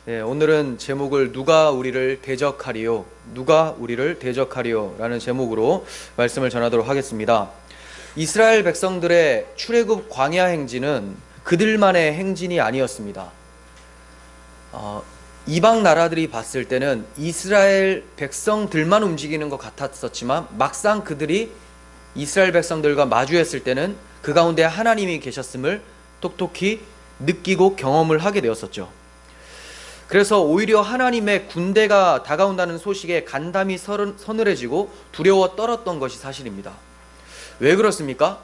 네, 오늘은 제목을 누가 우리를 대적하리요? 누가 우리를 대적하리요? 라는 제목으로 말씀을 전하도록 하겠습니다. 이스라엘 백성들의 출애굽 광야 행진은 그들만의 행진이 아니었습니다. 이방 나라들이 봤을 때는 이스라엘 백성들만 움직이는 것 같았었지만 막상 그들이 이스라엘 백성들과 마주했을 때는 그 가운데 하나님이 계셨음을 똑똑히 느끼고 경험을 하게 되었었죠. 그래서 오히려 하나님의 군대가 다가온다는 소식에 간담이 서늘해지고 두려워 떨었던 것이 사실입니다. 왜 그렇습니까?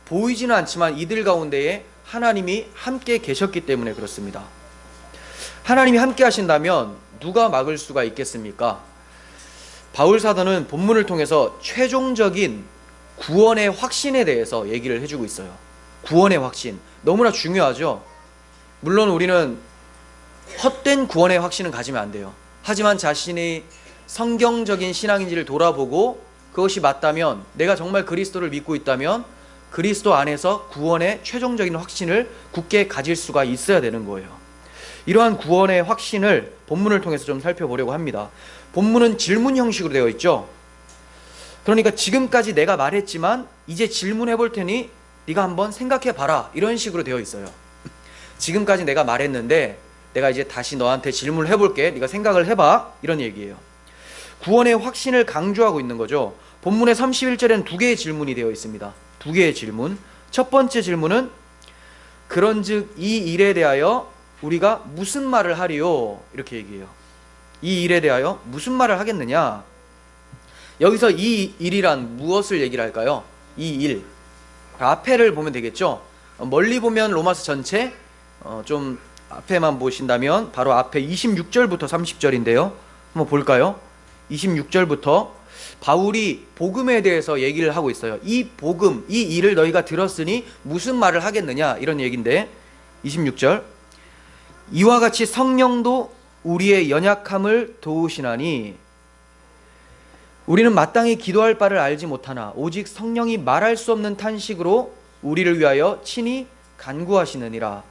보이지는 않지만 이들 가운데에 하나님이 함께 계셨기 때문에 그렇습니다. 하나님이 함께 하신다면 누가 막을 수가 있겠습니까? 바울 사도는 본문을 통해서 최종적인 구원의 확신에 대해서 얘기를 해주고 있어요. 구원의 확신, 너무나 중요하죠. 물론 우리는 헛된 구원의 확신은 가지면 안 돼요. 하지만 자신이 성경적인 신앙인지를 돌아보고 그것이 맞다면, 내가 정말 그리스도를 믿고 있다면 그리스도 안에서 구원의 최종적인 확신을 굳게 가질 수가 있어야 되는 거예요. 이러한 구원의 확신을 본문을 통해서 좀 살펴보려고 합니다. 본문은 질문 형식으로 되어 있죠. 그러니까 지금까지 내가 말했지만 이제 질문해 볼 테니 네가 한번 생각해 봐라, 이런 식으로 되어 있어요. 지금까지 내가 말했는데 내가 이제 다시 너한테 질문을 해볼게, 네가 생각을 해봐, 이런 얘기예요. 구원의 확신을 강조하고 있는 거죠. 본문의 31절에는 두 개의 질문이 되어 있습니다. 두 개의 질문. 첫 번째 질문은 그런즉 이 일에 대하여 우리가 무슨 말을 하리요? 이렇게 얘기해요. 이 일에 대하여 무슨 말을 하겠느냐? 여기서 이 일이란 무엇을 얘기를 할까요? 이 일, 앞에를 보면 되겠죠. 멀리 보면 로마서 전체, 좀 앞에만 보신다면 바로 앞에 26절부터 30절인데요. 한번 볼까요? 26절부터 바울이 복음에 대해서 얘기를 하고 있어요. 이 복음, 이 일을 너희가 들었으니 무슨 말을 하겠느냐, 이런 얘기인데 26절, 이와 같이 성령도 우리의 연약함을 도우시나니 우리는 마땅히 기도할 바를 알지 못하나 오직 성령이 말할 수 없는 탄식으로 우리를 위하여 친히 간구하시느니라.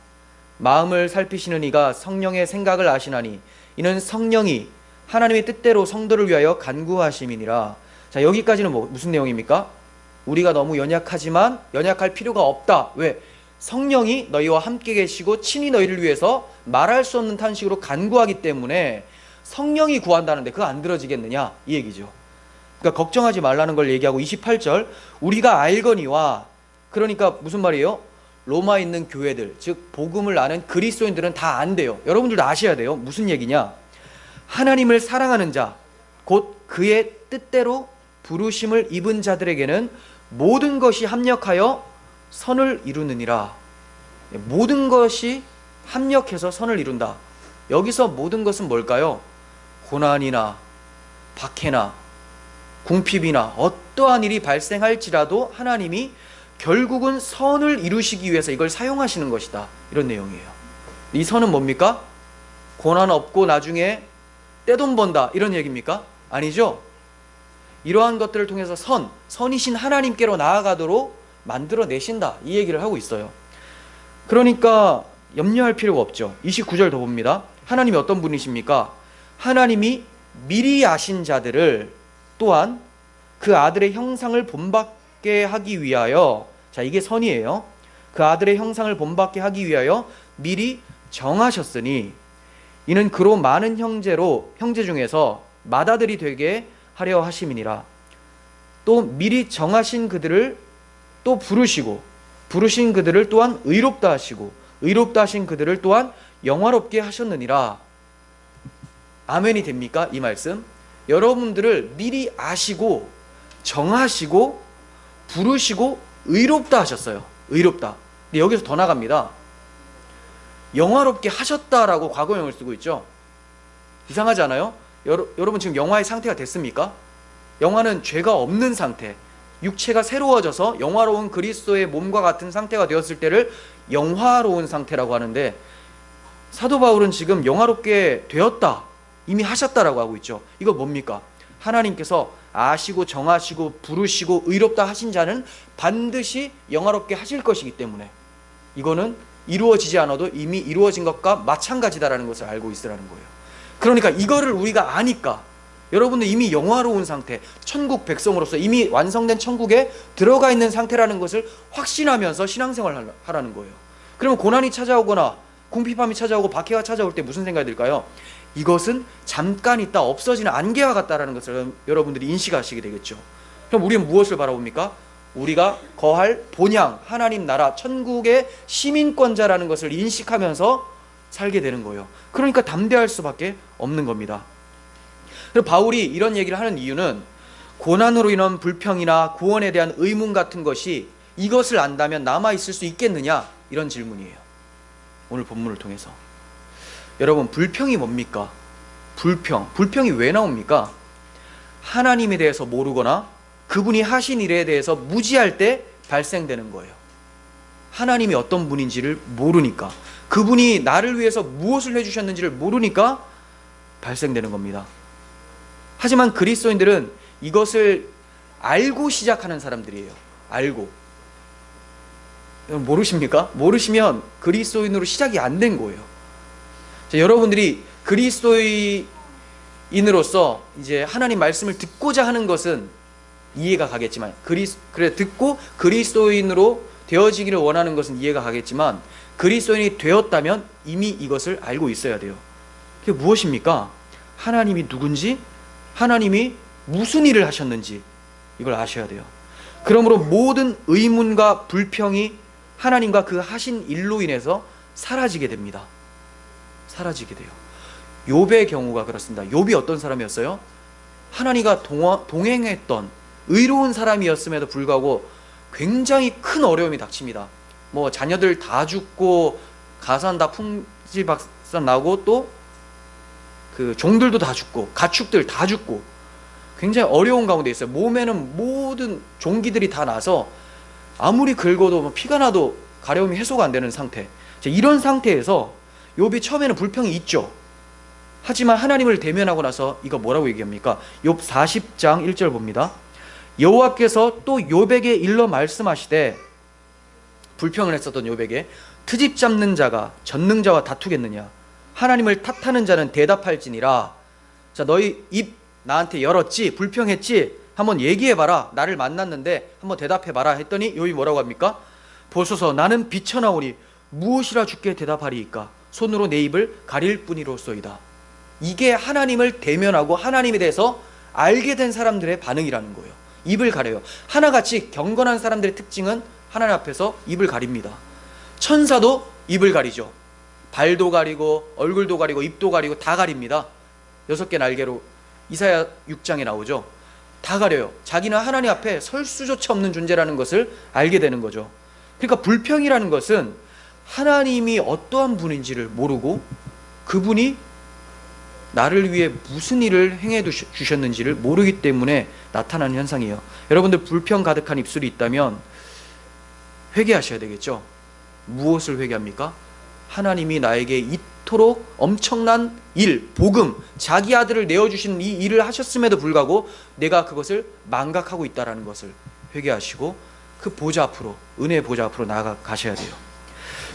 마음을 살피시는 이가 성령의 생각을 아시나니 이는 성령이 하나님의 뜻대로 성도를 위하여 간구하심이니라. 자, 여기까지는 무슨 내용입니까? 우리가 너무 연약하지만 연약할 필요가 없다. 왜? 성령이 너희와 함께 계시고 친히 너희를 위해서 말할 수 없는 탄식으로 간구하기 때문에 성령이 구한다는데 그거 안 들어지겠느냐, 이 얘기죠. 그러니까 걱정하지 말라는 걸 얘기하고 28절, 우리가 알거니와, 그러니까 무슨 말이에요? 로마에 있는 교회들, 즉 복음을 아는 그리스도인들은 다 안돼요. 여러분들도 아셔야 돼요. 무슨 얘기냐? 하나님을 사랑하는 자, 곧 그의 뜻대로 부르심을 입은 자들에게는 모든 것이 합력하여 선을 이루느니라. 모든 것이 합력해서 선을 이룬다. 여기서 모든 것은 뭘까요? 고난이나 박해나 궁핍이나 어떠한 일이 발생할지라도 하나님이 결국은 선을 이루시기 위해서 이걸 사용하시는 것이다, 이런 내용이에요. 이 선은 뭡니까? 고난 없고 나중에 떼돈 번다, 이런 얘기입니까? 아니죠. 이러한 것들을 통해서 선이신 하나님께로 나아가도록 만들어내신다, 이 얘기를 하고 있어요. 그러니까 염려할 필요가 없죠. 29절 더 봅니다. 하나님이 어떤 분이십니까? 하나님이 미리 아신 자들을 또한 그 아들의 형상을 본받게 하기 위하여, 자, 이게 선이에요. 그 아들의 형상을 본받게 하기 위하여 미리 정하셨으니 이는 그로 많은 형제 중에서 맏아들이 되게 하려 하심이니라. 또 미리 정하신 그들을 또 부르신 그들을 또한 의롭다 하시고 의롭다 하신 그들을 또한 영화롭게 하셨느니라. 아멘이 됩니까? 이 말씀. 여러분들을 미리 아시고 정하시고 부르시고 의롭다 하셨어요. 의롭다. 근데 여기서 더 나갑니다. 영화롭게 하셨다라고 과거형을 쓰고 있죠. 이상하지 않아요? 여러분 지금 영화의 상태가 됐습니까? 영화는 죄가 없는 상태, 육체가 새로워져서 영화로운 그리스도의 몸과 같은 상태가 되었을 때를 영화로운 상태라고 하는데, 사도 바울은 지금 영화롭게 되었다, 이미 하셨다라고 하고 있죠. 이거 뭡니까? 하나님께서 아시고 정하시고 부르시고 의롭다 하신 자는 반드시 영화롭게 하실 것이기 때문에 이거는 이루어지지 않아도 이미 이루어진 것과 마찬가지다라는 것을 알고 있으라는 거예요. 그러니까 이거를 우리가 아니까 여러분들 이미 영화로운 상태, 천국 백성으로서 이미 완성된 천국에 들어가 있는 상태라는 것을 확신하면서 신앙생활을 하라는 거예요. 그러면 고난이 찾아오거나 궁핍함이 찾아오고 박해가 찾아올 때 무슨 생각이 들까요? 이것은 잠깐 있다 없어지는 안개와 같다라는 것을 여러분들이 인식하시게 되겠죠. 그럼 우리는 무엇을 바라봅니까? 우리가 거할 본향, 하나님 나라, 천국의 시민권자라는 것을 인식하면서 살게 되는 거예요. 그러니까 담대할 수밖에 없는 겁니다. 그리고 바울이 이런 얘기를 하는 이유는 고난으로 인한 불평이나 구원에 대한 의문 같은 것이 이것을 안다면 남아있을 수 있겠느냐? 이런 질문이에요. 오늘 본문을 통해서. 여러분, 불평이 뭡니까? 불평이 왜 나옵니까? 하나님에 대해서 모르거나 그분이 하신 일에 대해서 무지할 때 발생되는 거예요. 하나님이 어떤 분인지를 모르니까, 그분이 나를 위해서 무엇을 해주셨는지를 모르니까 발생되는 겁니다. 하지만 그리스도인들은 이것을 알고 시작하는 사람들이에요. 알고. 모르십니까? 모르시면 그리스도인으로 시작이 안 된 거예요. 자, 여러분들이 그리스도인으로서 이제 하나님 말씀을 듣고자 하는 것은 이해가 가겠지만, 듣고 그리스도인으로 되어지기를 원하는 것은 이해가 가겠지만, 그리스도인이 되었다면 이미 이것을 알고 있어야 돼요. 그게 무엇입니까? 하나님이 누군지, 하나님이 무슨 일을 하셨는지 이걸 아셔야 돼요. 그러므로 모든 의문과 불평이 하나님과 그 하신 일로 인해서 사라지게 됩니다. 사라지게 돼요. 욥의 경우가 그렇습니다. 욥이 어떤 사람이었어요? 하나님과 동행했던 의로운 사람이었음에도 불구하고 굉장히 큰 어려움이 닥칩니다. 뭐 자녀들 다 죽고 가산 다 풍지박산 나고 또 그 종들도 다 죽고 가축들 다 죽고 굉장히 어려운 가운데 있어요. 몸에는 모든 종기들이 다 나서 아무리 긁어도 피가 나도 가려움이 해소가 안 되는 상태. 이런 상태에서 욥이 처음에는 불평이 있죠. 하지만 하나님을 대면하고 나서 이거 뭐라고 얘기합니까? 욥 40장 1절 봅니다. 여호와께서 또 욥에게 일러 말씀하시되, 불평을 했었던 욥에게, 트집 잡는 자가 전능자와 다투겠느냐? 하나님을 탓하는 자는 대답할지니라. 자, 너희 입 나한테 열었지? 불평했지? 한번 얘기해봐라. 나를 만났는데 한번 대답해봐라 했더니 욥이 뭐라고 합니까? 보소서, 나는 비쳐나오니 무엇이라 주께 대답하리이까? 손으로 내 입을 가릴 뿐이로소이다. 이게 하나님을 대면하고 하나님에 대해서 알게 된 사람들의 반응이라는 거예요. 입을 가려요. 하나같이 경건한 사람들의 특징은 하나님 앞에서 입을 가립니다. 천사도 입을 가리죠. 발도 가리고 얼굴도 가리고 입도 가리고 다 가립니다. 6개 날개로 이사야 6장에 나오죠. 다 가려요. 자기는 하나님 앞에 설 수조차 없는 존재라는 것을 알게 되는 거죠. 그러니까 불평이라는 것은 하나님이 어떠한 분인지를 모르고 그분이 나를 위해 무슨 일을 행해 주셨는지를 모르기 때문에 나타나는 현상이에요. 여러분들 불평 가득한 입술이 있다면 회개하셔야 되겠죠. 무엇을 회개합니까? 하나님이 나에게 이토록 엄청난 일, 복음, 자기 아들을 내어주신 이 일을 하셨음에도 불구하고 내가 그것을 망각하고 있다는 것을 회개하시고 그 보좌 앞으로, 은혜의 보좌 앞으로 나아가셔야 돼요.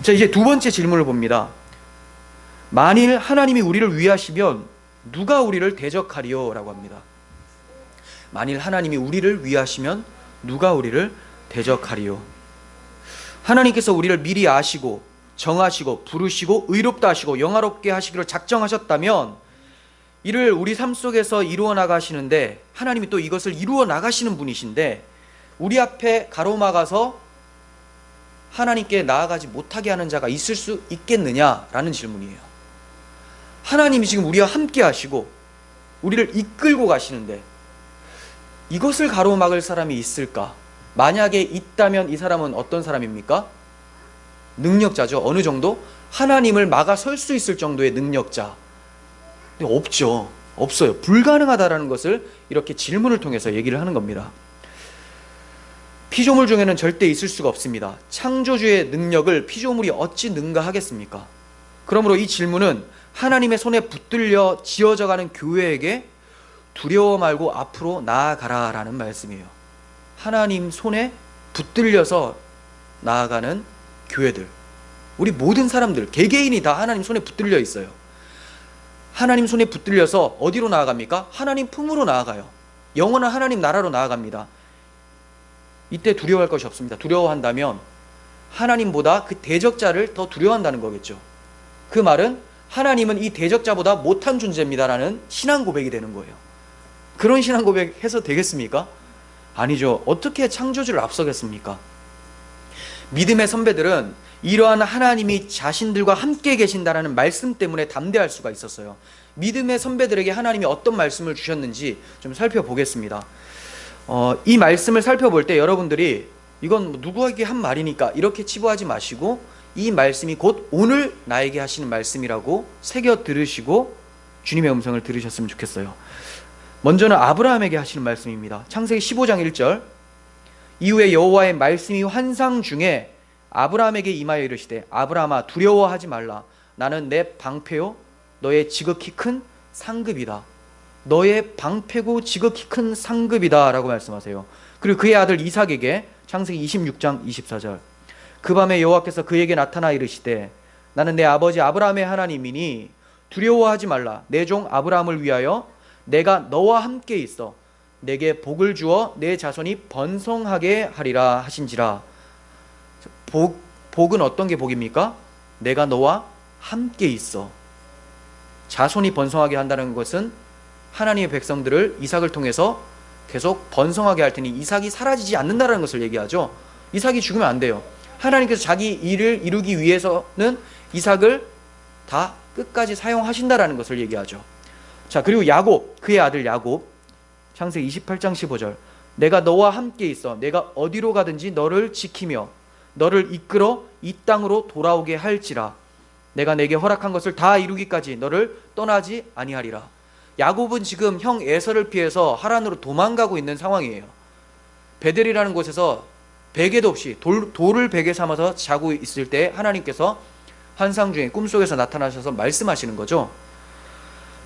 자, 이제 두 번째 질문을 봅니다. 만일 하나님이 우리를 위하시면 누가 우리를 대적하리요? 라고 합니다. 만일 하나님이 우리를 위하시면 누가 우리를 대적하리요? 하나님께서 우리를 미리 아시고 정하시고 부르시고 의롭다 하시고 영화롭게 하시기로 작정하셨다면 이를 우리 삶 속에서 이루어 나가시는데, 하나님이 또 이것을 이루어 나가시는 분이신데 우리 앞에 가로막아서 하나님께 나아가지 못하게 하는 자가 있을 수 있겠느냐라는 질문이에요. 하나님이 지금 우리와 함께 하시고 우리를 이끌고 가시는데 이것을 가로막을 사람이 있을까? 만약에 있다면 이 사람은 어떤 사람입니까? 능력자죠. 어느 정도? 하나님을 막아설 수 있을 정도의 능력자. 근데 없죠. 없어요. 불가능하다라는 것을 이렇게 질문을 통해서 얘기를 하는 겁니다. 피조물 중에는 절대 있을 수가 없습니다. 창조주의 능력을 피조물이 어찌 능가하겠습니까? 그러므로 이 질문은 하나님의 손에 붙들려 지어져가는 교회에게 두려워 말고 앞으로 나아가라라는 말씀이에요. 하나님 손에 붙들려서 나아가는 교회들, 우리 모든 사람들, 개개인이 다 하나님 손에 붙들려 있어요. 하나님 손에 붙들려서 어디로 나아갑니까? 하나님 품으로 나아가요. 영원한 하나님 나라로 나아갑니다. 이때 두려워할 것이 없습니다. 두려워한다면 하나님보다 그 대적자를 더 두려워한다는 거겠죠. 그 말은 하나님은 이 대적자보다 못한 존재입니다라는 신앙 고백이 되는 거예요. 그런 신앙 고백 해서 되겠습니까? 아니죠. 어떻게 창조주를 앞서겠습니까? 믿음의 선배들은 이러한 하나님이 자신들과 함께 계신다라는 말씀 때문에 담대할 수가 있었어요. 믿음의 선배들에게 하나님이 어떤 말씀을 주셨는지 좀 살펴보겠습니다. 이 말씀을 살펴볼 때 여러분들이 이건 누구에게 한 말이니까 이렇게 치부하지 마시고 이 말씀이 곧 오늘 나에게 하시는 말씀이라고 새겨 들으시고 주님의 음성을 들으셨으면 좋겠어요. 먼저는 아브라함에게 하시는 말씀입니다. 창세기 15장 1절. 이후에 여호와의 말씀이 환상 중에 아브라함에게 임하여 이르시되 아브라함아 두려워하지 말라. 나는 내 방패요 너의 지극히 큰 상급이다. 너의 방패고 지극히 큰 상급이다 라고 말씀하세요. 그리고 그의 아들 이삭에게 창세기 26장 24절. 그 밤에 여호와께서 그에게 나타나 이르시되 나는 내 아버지 아브라함의 하나님이니 두려워하지 말라. 내 종 아브라함을 위하여 내가 너와 함께 있어 내게 복을 주어 내 자손이 번성하게 하리라 하신지라. 복은 어떤 게 복입니까? 내가 너와 함께 있어. 자손이 번성하게 한다는 것은 하나님의 백성들을 이삭을 통해서 계속 번성하게 할 테니 이삭이 사라지지 않는다는 것을 얘기하죠. 이삭이 죽으면 안 돼요. 하나님께서 자기 일을 이루기 위해서는 이삭을 다 끝까지 사용하신다라는 것을 얘기하죠. 자, 그리고 야곱, 그의 아들 야곱, 창세기 28장 15절. 내가 너와 함께 있어 내가 어디로 가든지 너를 지키며 너를 이끌어 이 땅으로 돌아오게 할지라. 내가 내게 허락한 것을 다 이루기까지 너를 떠나지 아니하리라. 야곱은 지금 형 에서를 피해서 하란으로 도망가고 있는 상황이에요. 베델이라는 곳에서 베개도 없이 돌을 베개 삼아서 자고 있을 때 하나님께서 환상 중에 꿈속에서 나타나셔서 말씀하시는 거죠.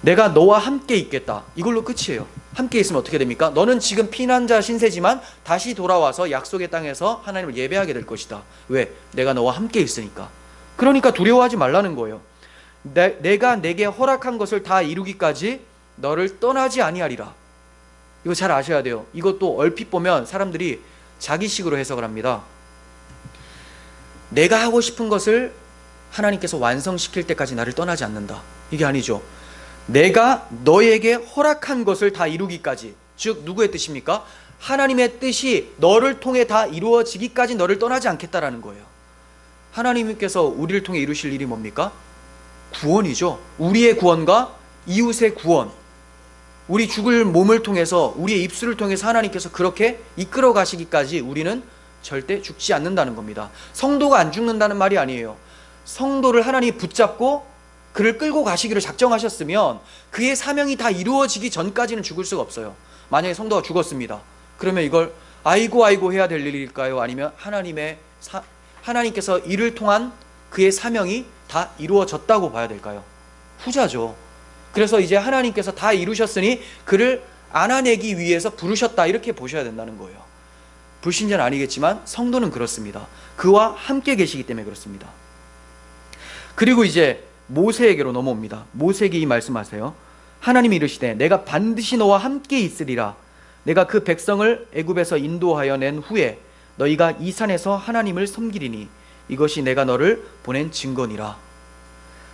내가 너와 함께 있겠다. 이걸로 끝이에요. 함께 있으면 어떻게 됩니까? 너는 지금 피난자 신세지만 다시 돌아와서 약속의 땅에서 하나님을 예배하게 될 것이다. 왜? 내가 너와 함께 있으니까. 그러니까 두려워하지 말라는 거예요. 내가 내게 허락한 것을 다 이루기까지 너를 떠나지 아니하리라. 이거 잘 아셔야 돼요. 이것도 얼핏 보면 사람들이 자기식으로 해석을 합니다. 내가 하고 싶은 것을 하나님께서 완성시킬 때까지 나를 떠나지 않는다. 이게 아니죠. 내가 너에게 허락한 것을 다 이루기까지, 즉 누구의 뜻입니까? 하나님의 뜻이 너를 통해 다 이루어지기까지 너를 떠나지 않겠다라는 거예요. 하나님께서 우리를 통해 이루실 일이 뭡니까? 구원이죠. 우리의 구원과 이웃의 구원. 우리 죽을 몸을 통해서, 우리의 입술을 통해서 하나님께서 그렇게 이끌어 가시기까지 우리는 절대 죽지 않는다는 겁니다. 성도가 안 죽는다는 말이 아니에요. 성도를 하나님이 붙잡고 그를 끌고 가시기를 작정하셨으면 그의 사명이 다 이루어지기 전까지는 죽을 수가 없어요. 만약에 성도가 죽었습니다. 그러면 이걸 아이고 해야 될 일일까요? 아니면 하나님께서 이를 통한 그의 사명이 다 이루어졌다고 봐야 될까요? 후자죠. 그래서 이제 하나님께서 다 이루셨으니 그를 안아내기 위해서 부르셨다, 이렇게 보셔야 된다는 거예요. 불신자는 아니겠지만 성도는 그렇습니다. 그와 함께 계시기 때문에 그렇습니다. 그리고 이제 모세에게로 넘어옵니다. 모세에게 이 말씀하세요. 하나님이 이르시되 내가 반드시 너와 함께 있으리라. 내가 그 백성을 애굽에서 인도하여 낸 후에 너희가 이 산에서 하나님을 섬기리니 이것이 내가 너를 보낸 증거니라.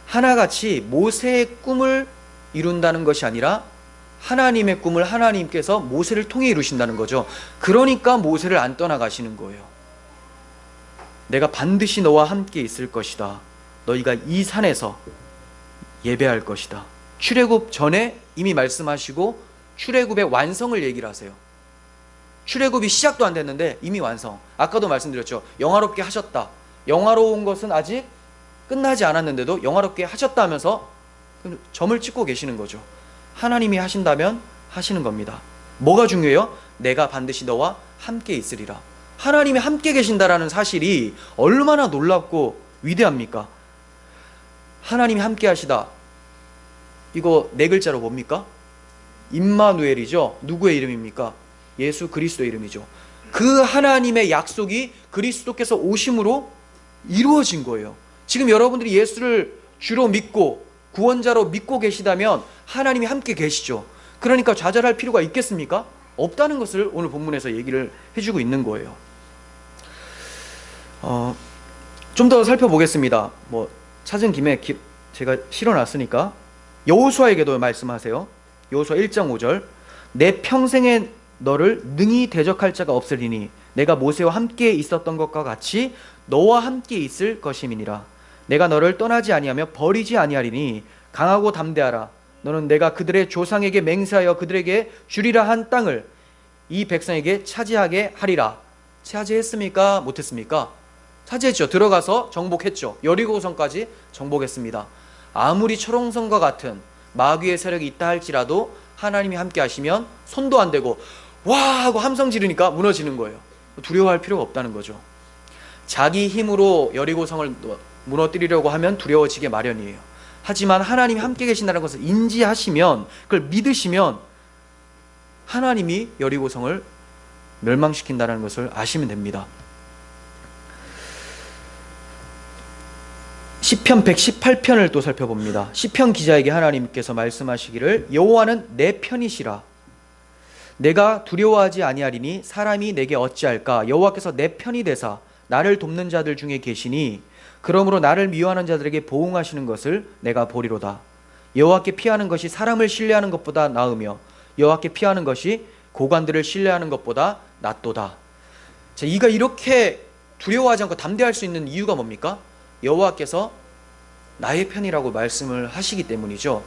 하나같이 모세의 꿈을 이룬다는 것이 아니라 하나님의 꿈을 하나님께서 모세를 통해 이루신다는 거죠. 그러니까 모세를 안 떠나가시는 거예요. 내가 반드시 너와 함께 있을 것이다. 너희가 이 산에서 예배할 것이다. 출애굽 전에 이미 말씀하시고 출애굽의 완성을 얘기를 하세요. 출애굽이 시작도 안 됐는데 이미 완성. 아까도 말씀드렸죠. 영화롭게 하셨다. 영화로운 것은 아직 끝나지 않았는데도 영화롭게 하셨다 하면서 점을 찍고 계시는 거죠. 하나님이 하신다면 하시는 겁니다. 뭐가 중요해요? 내가 반드시 너와 함께 있으리라. 하나님이 함께 계신다라는 사실이 얼마나 놀랍고 위대합니까? 하나님이 함께 하시다. 이거 네 글자로 뭡니까? 임마누엘이죠. 누구의 이름입니까? 예수 그리스도의 이름이죠. 그 하나님의 약속이 그리스도께서 오심으로 이루어진 거예요. 지금 여러분들이 예수를 주로 믿고 구원자로 믿고 계시다면 하나님이 함께 계시죠. 그러니까 좌절할 필요가 있겠습니까? 없다는 것을 오늘 본문에서 얘기를 해주고 있는 거예요. 좀 더 살펴보겠습니다. 찾은 김에 제가 실어놨으니까 여호수아에게도 말씀하세요. 여호수아 1장 5절, 내 평생에 너를 능히 대적할 자가 없으리니 내가 모세와 함께 있었던 것과 같이 너와 함께 있을 것임이니라. 내가 너를 떠나지 아니하며 버리지 아니하리니 강하고 담대하라. 너는 내가 그들의 조상에게 맹세하여 그들에게 주리라 한 땅을 이 백성에게 차지하게 하리라. 차지했습니까? 못했습니까? 차지했죠. 들어가서 정복했죠. 여리고성까지 정복했습니다. 아무리 철옹성과 같은 마귀의 세력이 있다 할지라도 하나님이 함께 하시면 손도 안 대고 와 하고 함성 지르니까 무너지는 거예요. 두려워할 필요가 없다는 거죠. 자기 힘으로 여리고성을 무너뜨리려고 하면 두려워지게 마련이에요. 하지만 하나님이 함께 계신다는 것을 인지하시면, 그걸 믿으시면 하나님이 여리고성을 멸망시킨다는 것을 아시면 됩니다. 시편 118편을 또 살펴봅니다. 시편 기자에게 하나님께서 말씀하시기를 여호와는 내 편이시라. 내가 두려워하지 아니하리니 사람이 내게 어찌할까. 여호와께서 내 편이 되사 나를 돕는 자들 중에 계시니 그러므로 나를 미워하는 자들에게 보응하시는 것을 내가 보리로다. 여호와께 피하는 것이 사람을 신뢰하는 것보다 나으며 여호와께 피하는 것이 고관들을 신뢰하는 것보다 낫도다. 자, 이가 이렇게 두려워하지 않고 담대할 수 있는 이유가 뭡니까? 여호와께서 나의 편이라고 말씀을 하시기 때문이죠.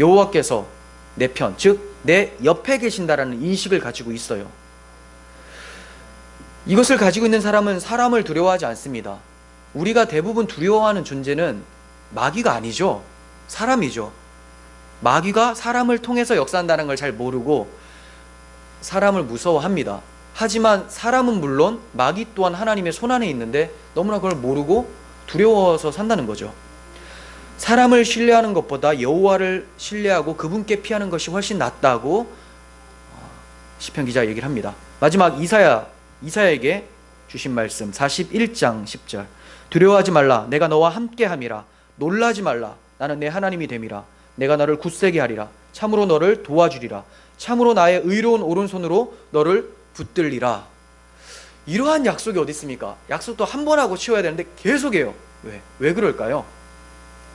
여호와께서 내 편, 즉 내 옆에 계신다라는 인식을 가지고 있어요. 이것을 가지고 있는 사람은 사람을 두려워하지 않습니다. 우리가 대부분 두려워하는 존재는 마귀가 아니죠. 사람이죠. 마귀가 사람을 통해서 역사한다는 걸 잘 모르고 사람을 무서워합니다. 하지만 사람은 물론 마귀 또한 하나님의 손안에 있는데 너무나 그걸 모르고 두려워서 산다는 거죠. 사람을 신뢰하는 것보다 여호와를 신뢰하고 그분께 피하는 것이 훨씬 낫다고 시편 기자가 얘기를 합니다. 마지막 이사야에게 주신 말씀 41장 10절, 두려워하지 말라. 내가 너와 함께함이라. 놀라지 말라. 나는 내 하나님이 됨이라. 내가 너를 굳세게 하리라. 참으로 너를 도와주리라. 참으로 나의 의로운 오른손으로 너를 붙들리라. 이러한 약속이 어디 있습니까? 약속도 한 번 하고 치워야 되는데 계속해요. 왜 그럴까요?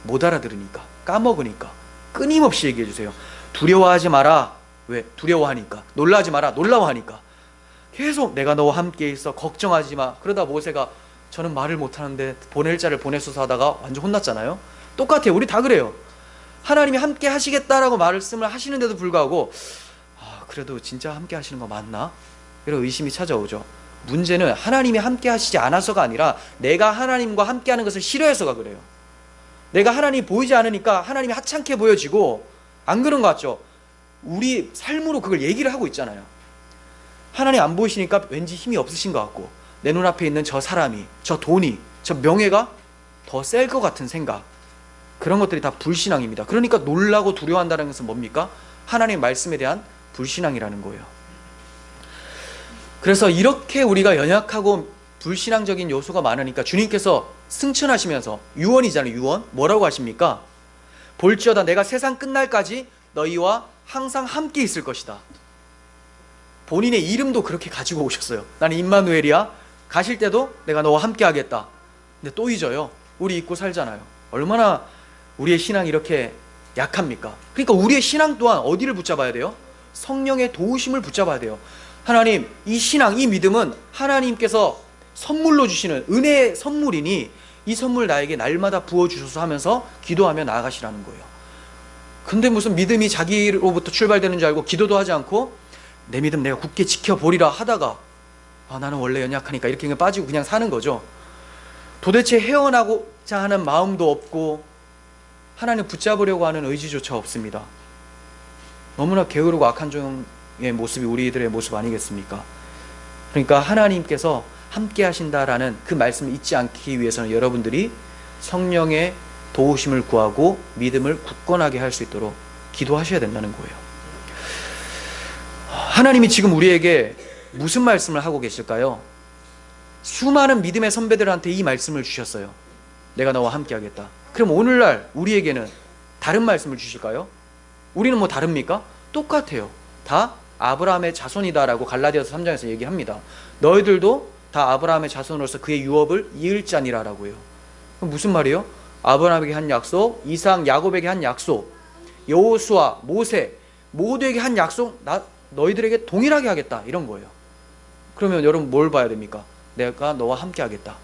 못 알아들으니까, 까먹으니까. 끊임없이 얘기해 주세요. 두려워하지 마라. 왜? 두려워하니까. 놀라지 마라. 놀라워하니까. 계속 내가 너와 함께 있어. 걱정하지 마. 그러다 모세가 저는 말을 못하는데 보낼 자를 보내소서 하다가 완전 혼났잖아요. 똑같아요. 우리 다 그래요. 하나님이 함께 하시겠다라고 말씀을 하시는데도 불구하고 그래도 진짜 함께 하시는 거 맞나? 이런 의심이 찾아오죠. 문제는 하나님이 함께 하시지 않아서가 아니라 내가 하나님과 함께 하는 것을 싫어해서가 그래요. 내가 하나님이 보이지 않으니까 하나님이 하찮게 보여지고, 안 그런 것 같죠? 우리 삶으로 그걸 얘기를 하고 있잖아요. 하나님 안 보이시니까 왠지 힘이 없으신 것 같고, 내 눈앞에 있는 저 사람이, 저 돈이, 저 명예가 더 셀 것 같은 생각, 그런 것들이 다 불신앙입니다. 그러니까 놀라고 두려워한다는 것은 뭡니까? 하나님의 말씀에 대한 불신앙이라는 거예요. 그래서 이렇게 우리가 연약하고 불신앙적인 요소가 많으니까 주님께서 승천하시면서, 유언이잖아요. 유언 뭐라고 하십니까? 볼지어다 내가 세상 끝날까지 너희와 항상 함께 있을 것이다. 본인의 이름도 그렇게 가지고 오셨어요. 나는 임마누엘이야. 가실 때도 내가 너와 함께 하겠다. 근데 또 잊어요. 우리 잊고 살잖아요. 얼마나 우리의 신앙이 이렇게 약합니까? 그러니까 우리의 신앙 또한 어디를 붙잡아야 돼요? 성령의 도우심을 붙잡아야 돼요. 하나님, 이 신앙, 이 믿음은 하나님께서 선물로 주시는 은혜의 선물이니 이 선물 나에게 날마다 부어주셔서 하면서 기도하며 나아가시라는 거예요. 근데 무슨 믿음이 자기로부터 출발되는 줄 알고 기도도 하지 않고 내 믿음 내가 굳게 지켜보리라 하다가 나는 원래 연약하니까 이렇게 그냥 빠지고 그냥 사는 거죠. 도대체 헤어나고자 하는 마음도 없고 하나님 붙잡으려고 하는 의지조차 없습니다. 너무나 게으르고 악한 종의 모습이 우리들의 모습 아니겠습니까? 그러니까 하나님께서 함께 하신다라는 그 말씀을 잊지 않기 위해서는 여러분들이 성령의 도우심을 구하고 믿음을 굳건하게 할 수 있도록 기도하셔야 된다는 거예요. 하나님이 지금 우리에게 무슨 말씀을 하고 계실까요? 수많은 믿음의 선배들한테 이 말씀을 주셨어요. 내가 너와 함께 하겠다. 그럼 오늘날 우리에게는 다른 말씀을 주실까요? 우리는 뭐 다릅니까? 똑같아요. 다 아브라함의 자손이다라고 갈라디아서 3장에서 얘기합니다. 너희들도 다 아브라함의 자손으로서 그의 유업을 이을 자니라라고요. 그럼 무슨 말이에요? 아브라함에게 한 약속, 이삭, 야곱에게 한 약속, 여호수아, 모세 모두에게 한 약속 너희들에게 동일하게 하겠다, 이런 거예요. 그러면 여러분 뭘 봐야 됩니까? 내가 너와 함께 하겠다.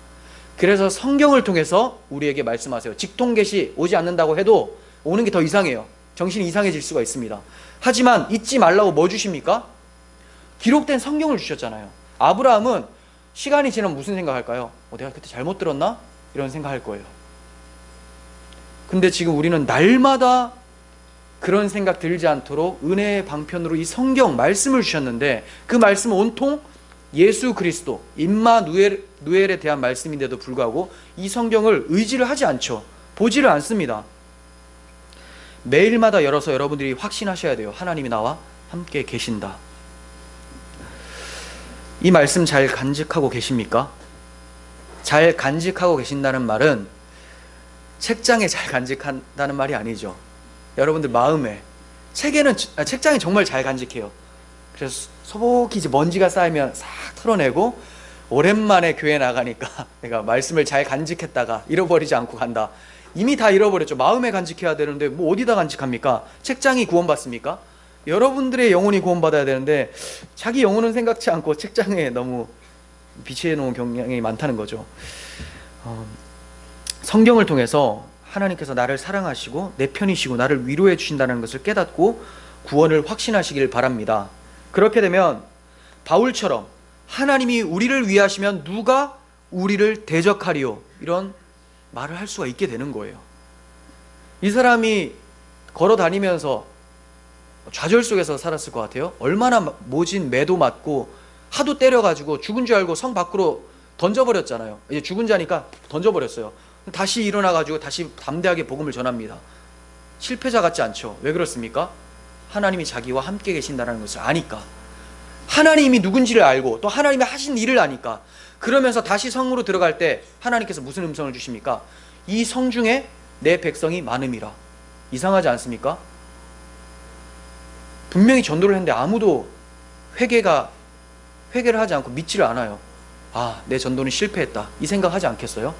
그래서 성경을 통해서 우리에게 말씀하세요. 직통계시 오지 않는다고 해도 오는 게 더 이상해요. 정신이 이상해질 수가 있습니다. 하지만 잊지 말라고 뭐 주십니까? 기록된 성경을 주셨잖아요. 아브라함은 시간이 지나면 무슨 생각할까요? 내가 그때 잘못 들었나? 이런 생각할 거예요. 근데 지금 우리는 날마다 그런 생각 들지 않도록 은혜의 방편으로 이 성경 말씀을 주셨는데, 그 말씀은 온통 예수 그리스도 임마누엘에 대한 말씀인데도 불구하고 이 성경을 의지를 하지 않죠. 보지를 않습니다. 매일마다 열어서 여러분들이 확신하셔야 돼요. 하나님이 나와 함께 계신다. 이 말씀 잘 간직하고 계십니까? 잘 간직하고 계신다는 말은 책장에 잘 간직한다는 말이 아니죠. 여러분들 마음에, 책장에 정말 잘 간직해요. 그래서 소복히 이제 먼지가 쌓이면 싹 털어내고, 오랜만에 교회 나가니까 내가 말씀을 잘 간직했다가 잃어버리지 않고 간다. 이미 다 잃어버렸죠. 마음에 간직해야 되는데 뭐 어디다 간직합니까? 책장이 구원받습니까? 여러분들의 영혼이 구원받아야 되는데 자기 영혼은 생각지 않고 책장에 너무 비치해 놓은 경향이 많다는 거죠. 성경을 통해서 하나님께서 나를 사랑하시고 내 편이시고 나를 위로해 주신다는 것을 깨닫고 구원을 확신하시길 바랍니다. 그렇게 되면 바울처럼 하나님이 우리를 위하시면 누가 우리를 대적하리요, 이런 말을 할 수가 있게 되는 거예요. 이 사람이 걸어 다니면서 좌절 속에서 살았을 것 같아요. 얼마나 모진 매도 맞고 하도 때려가지고 죽은 줄 알고 성 밖으로 던져버렸잖아요. 이제 죽은 자니까 던져버렸어요. 다시 일어나가지고 다시 담대하게 복음을 전합니다. 실패자 같지 않죠. 왜 그렇습니까? 하나님이 자기와 함께 계신다는 것을 아니까, 하나님이 누군지를 알고 또 하나님이 하신 일을 아니까. 그러면서 다시 성으로 들어갈 때 하나님께서 무슨 음성을 주십니까? 이 성 중에 내 백성이 많음이라. 이상하지 않습니까? 분명히 전도를 했는데 아무도 회개를 하지 않고 믿지를 않아요. 내 전도는 실패했다, 이 생각하지 않겠어요?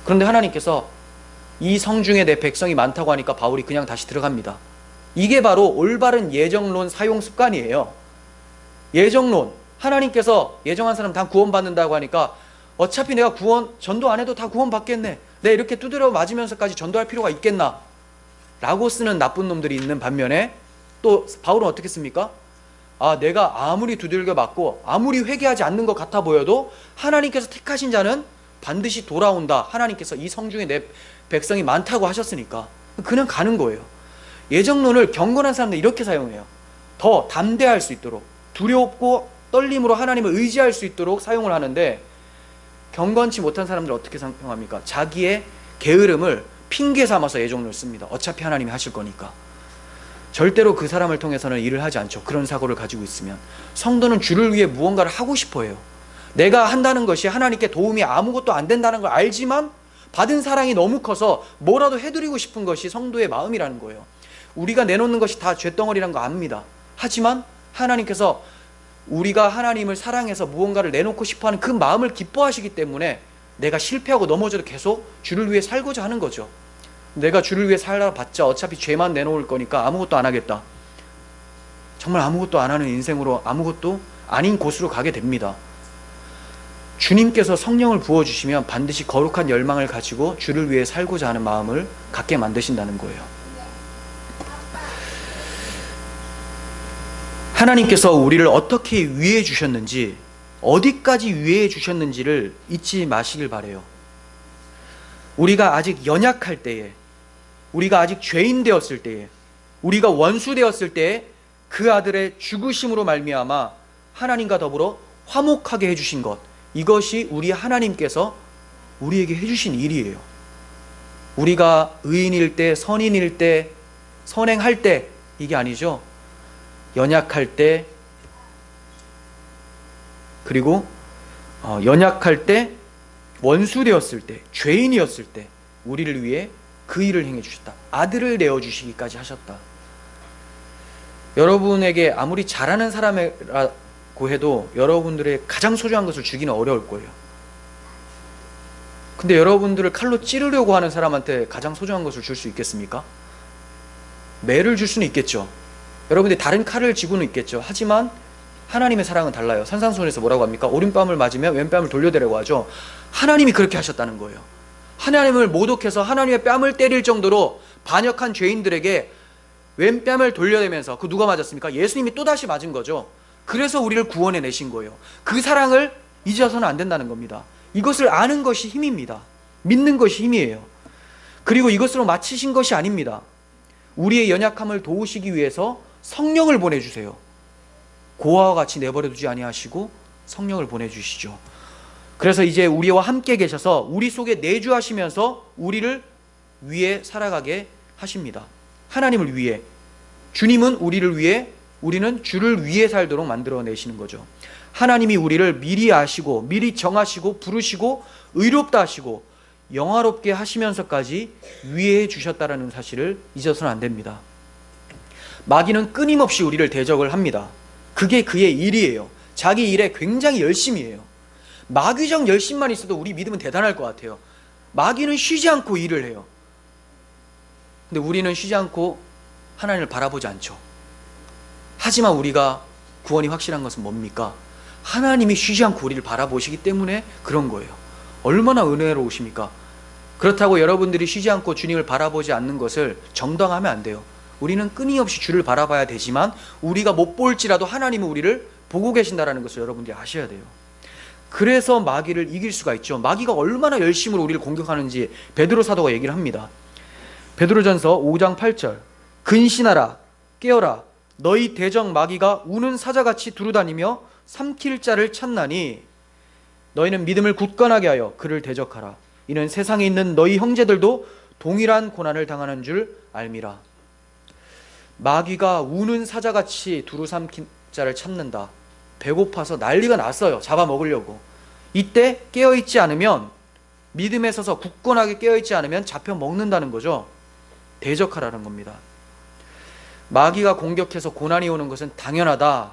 그런데 하나님께서 이 성 중에 내 백성이 많다고 하니까 바울이 그냥 다시 들어갑니다. 이게 바로 올바른 예정론 사용 습관이에요. 예정론, 하나님께서 예정한 사람 다 구원받는다고 하니까 어차피 내가 전도 안 해도 다 구원받겠네, 내가 이렇게 두드려 맞으면서까지 전도할 필요가 있겠나 라고 쓰는 나쁜 놈들이 있는 반면에, 또 바울은 어떻게 씁니까? 내가 아무리 두들겨 맞고 아무리 회개하지 않는 것 같아 보여도 하나님께서 택하신 자는 반드시 돌아온다, 하나님께서 이 성 중에 내 백성이 많다고 하셨으니까 그냥 가는 거예요. 예정론을 경건한 사람들 이렇게 사용해요. 더 담대할 수 있도록, 두렵고 떨림으로 하나님을 의지할 수 있도록 사용을 하는데, 경건치 못한 사람들 어떻게 사용합니까? 자기의 게으름을 핑계 삼아서 예정론을 씁니다. 어차피 하나님이 하실 거니까. 절대로 그 사람을 통해서는 일을 하지 않죠. 그런 사고를 가지고 있으면. 성도는 주를 위해 무언가를 하고 싶어 해요. 내가 한다는 것이 하나님께 도움이 아무것도 안 된다는 걸 알지만 받은 사랑이 너무 커서 뭐라도 해드리고 싶은 것이 성도의 마음이라는 거예요. 우리가 내놓는 것이 다 쇳덩어리라는 거 압니다. 하지만 하나님께서 우리가 하나님을 사랑해서 무언가를 내놓고 싶어하는 그 마음을 기뻐하시기 때문에 내가 실패하고 넘어져도 계속 주를 위해 살고자 하는 거죠. 내가 주를 위해 살아봤자 어차피 죄만 내놓을 거니까 아무것도 안 하겠다. 정말 아무것도 안 하는 인생으로 아무것도 아닌 곳으로 가게 됩니다. 주님께서 성령을 부어주시면 반드시 거룩한 열망을 가지고 주를 위해 살고자 하는 마음을 갖게 만드신다는 거예요. 하나님께서 우리를 어떻게 위해 주셨는지, 어디까지 위해 주셨는지를 잊지 마시길 바라요. 우리가 아직 연약할 때에, 우리가 아직 죄인 되었을 때에, 우리가 원수 되었을 때에 그 아들의 죽으심으로 말미암아 하나님과 더불어 화목하게 해주신 것, 이것이 우리 하나님께서 우리에게 해주신 일이에요. 우리가 의인일 때, 선인일 때, 선행할 때, 이게 아니죠. 연약할 때, 그리고 연약할 때, 원수 되었을 때, 죄인이었을 때, 우리를 위해 그 일을 행해 주셨다. 아들을 내어 주시기까지 하셨다. 여러분에게 아무리 잘하는 사람이라고 해도 여러분들의 가장 소중한 것을 주기는 어려울 거예요. 근데 여러분들을 칼로 찌르려고 하는 사람한테 가장 소중한 것을 줄 수 있겠습니까? 매를 줄 수는 있겠죠. 여러분들이 다른 칼을 쥐고는 있겠죠. 하지만 하나님의 사랑은 달라요. 산상수훈에서 뭐라고 합니까? 오른뺨을 맞으면 왼뺨을 돌려대라고 하죠. 하나님이 그렇게 하셨다는 거예요. 하나님을 모독해서 하나님의 뺨을 때릴 정도로 반역한 죄인들에게 왼뺨을 돌려대면서, 그 누가 맞았습니까? 예수님이 또다시 맞은 거죠. 그래서 우리를 구원해 내신 거예요. 그 사랑을 잊어서는 안 된다는 겁니다. 이것을 아는 것이 힘입니다. 믿는 것이 힘이에요. 그리고 이것으로 마치신 것이 아닙니다. 우리의 연약함을 도우시기 위해서 성령을 보내주세요. 고아와 같이 내버려 두지 아니하시고 성령을 보내주시죠. 그래서 이제 우리와 함께 계셔서 우리 속에 내주하시면서 우리를 위해 살아가게 하십니다. 하나님을 위해, 주님은 우리를 위해, 우리는 주를 위해 살도록 만들어내시는 거죠. 하나님이 우리를 미리 아시고 미리 정하시고 부르시고 의롭다 하시고 영화롭게 하시면서까지 위해 주셨다는 사실을 잊어서는 안 됩니다. 마귀는 끊임없이 우리를 대적을 합니다. 그게 그의 일이에요. 자기 일에 굉장히 열심히 해요. 마귀적 열심만 있어도 우리 믿음은 대단할 것 같아요. 마귀는 쉬지 않고 일을 해요. 근데 우리는 쉬지 않고 하나님을 바라보지 않죠. 하지만 우리가 구원이 확실한 것은 뭡니까? 하나님이 쉬지 않고 우리를 바라보시기 때문에 그런 거예요. 얼마나 은혜로우십니까? 그렇다고 여러분들이 쉬지 않고 주님을 바라보지 않는 것을 정당하면 안 돼요. 우리는 끊임없이 주를 바라봐야 되지만 우리가 못 볼지라도 하나님은 우리를 보고 계신다는 것을 여러분들이 아셔야 돼요. 그래서 마귀를 이길 수가 있죠. 마귀가 얼마나 열심으로 우리를 공격하는지 베드로 사도가 얘기를 합니다. 베드로전서 5장 8절, 근신하라, 깨어라, 너희 대적 마귀가 우는 사자같이 두루다니며 삼킬 자를 찾나니 너희는 믿음을 굳건하게 하여 그를 대적하라. 이는 세상에 있는 너희 형제들도 동일한 고난을 당하는 줄 알미라. 마귀가 우는 사자같이 두루 삼킨 자를 찾는다. 배고파서 난리가 났어요. 잡아먹으려고. 이때 깨어있지 않으면, 믿음에 서서 굳건하게 깨어있지 않으면 잡혀먹는다는 거죠. 대적하라는 겁니다. 마귀가 공격해서 고난이 오는 것은 당연하다.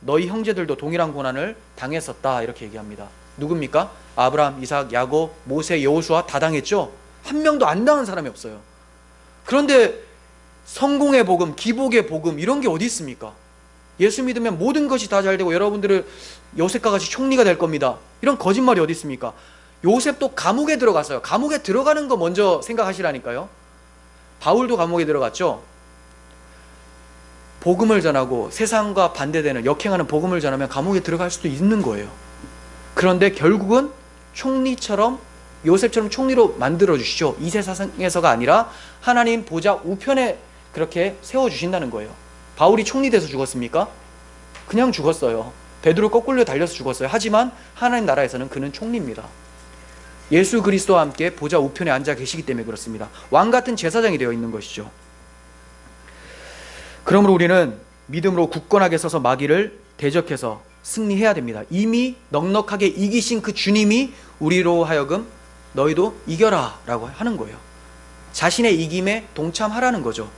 너희 형제들도 동일한 고난을 당했었다. 이렇게 얘기합니다. 누굽니까? 아브라함, 이삭, 야곱, 모세, 여호수아 다 당했죠. 한 명도 안 당한 사람이 없어요. 그런데 성공의 복음, 기복의 복음 이런 게 어디 있습니까? 예수 믿으면 모든 것이 다 잘 되고 여러분들은 요셉과 같이 총리가 될 겁니다. 이런 거짓말이 어디 있습니까? 요셉도 감옥에 들어갔어요. 감옥에 들어가는 거 먼저 생각하시라니까요. 바울도 감옥에 들어갔죠. 복음을 전하고 세상과 반대되는, 역행하는 복음을 전하면 감옥에 들어갈 수도 있는 거예요. 그런데 결국은 총리처럼, 요셉처럼 총리로 만들어주시죠. 이 세상에서가 아니라 하나님 보좌 우편에 그렇게 세워주신다는 거예요. 바울이 총리 돼서 죽었습니까? 그냥 죽었어요. 베드로 거꾸로 달려서 죽었어요. 하지만 하나님 나라에서는 그는 총리입니다. 예수 그리스도와 함께 보좌 우편에 앉아 계시기 때문에 그렇습니다. 왕 같은 제사장이 되어 있는 것이죠. 그러므로 우리는 믿음으로 굳건하게 서서 마귀를 대적해서 승리해야 됩니다. 이미 넉넉하게 이기신 그 주님이 우리로 하여금 너희도 이겨라 라고 하는 거예요. 자신의 이김에 동참하라는 거죠.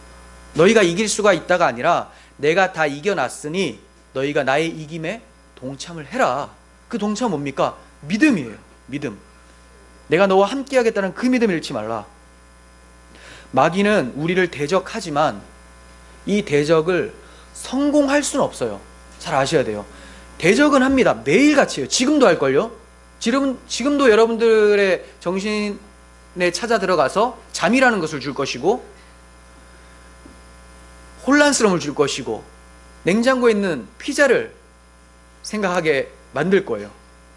너희가 이길 수가 있다가 아니라 내가 다 이겨놨으니 너희가 나의 이김에 동참을 해라. 그 동참 뭡니까? 믿음이에요. 믿음. 내가 너와 함께 하겠다는 그 믿음을 잃지 말라. 마귀는 우리를 대적하지만 이 대적을 성공할 수는 없어요. 잘 아셔야 돼요. 대적은 합니다. 매일같이 해요. 지금도 할걸요. 지금도 여러분들의 정신에 찾아 들어가서 잠이라는 것을 줄 것이고 혼란스러움을 줄 것이고 냉장고에 있는 피자를 생각하게 만들 거예요.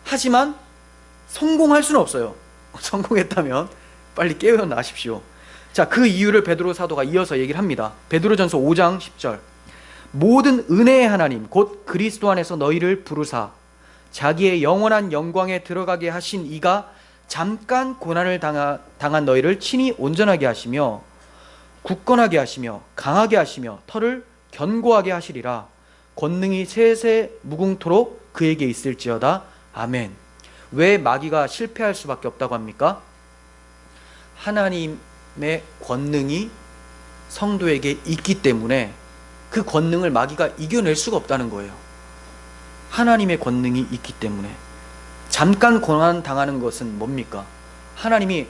하지만 성공할 수는 없어요. 성공했다면 빨리 깨어나십시오. 자, 그 이유를 베드로 사도가 이어서 얘기를 합니다. 베드로전서 5장 10절, 모든 은혜의 하나님 곧 그리스도 안에서 너희를 부르사 자기의 영원한 영광에 들어가게 하신 이가 잠깐 고난을 당한 너희를 친히 온전하게 하시며 굳건하게 하시며 강하게 하시며 털을 견고하게 하시리라. 권능이 세세 무궁토록 그에게 있을지어다. 아멘. 왜 마귀가 실패할 수밖에 없다고 합니까? 하나님의 권능이 성도에게 있기 때문에 그 권능을 마귀가 이겨낼 수가 없다는 거예요. 하나님의 권능이 있기 때문에. 잠깐 고난 당하는 것은 뭡니까? 하나님이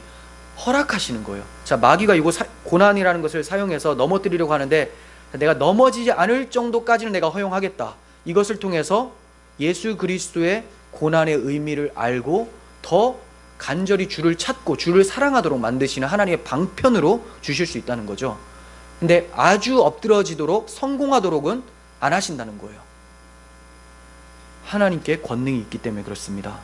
허락하시는 거예요. 자, 마귀가 이거 고난이라는 것을 사용해서 넘어뜨리려고 하는데, 내가 넘어지지 않을 정도까지는 내가 허용하겠다. 이것을 통해서 예수 그리스도의 고난의 의미를 알고 더 간절히 주를 찾고 주를 사랑하도록 만드시는 하나님의 방편으로 주실 수 있다는 거죠. 근데 아주 엎드러지도록 성공하도록은 안 하신다는 거예요. 하나님께 권능이 있기 때문에 그렇습니다.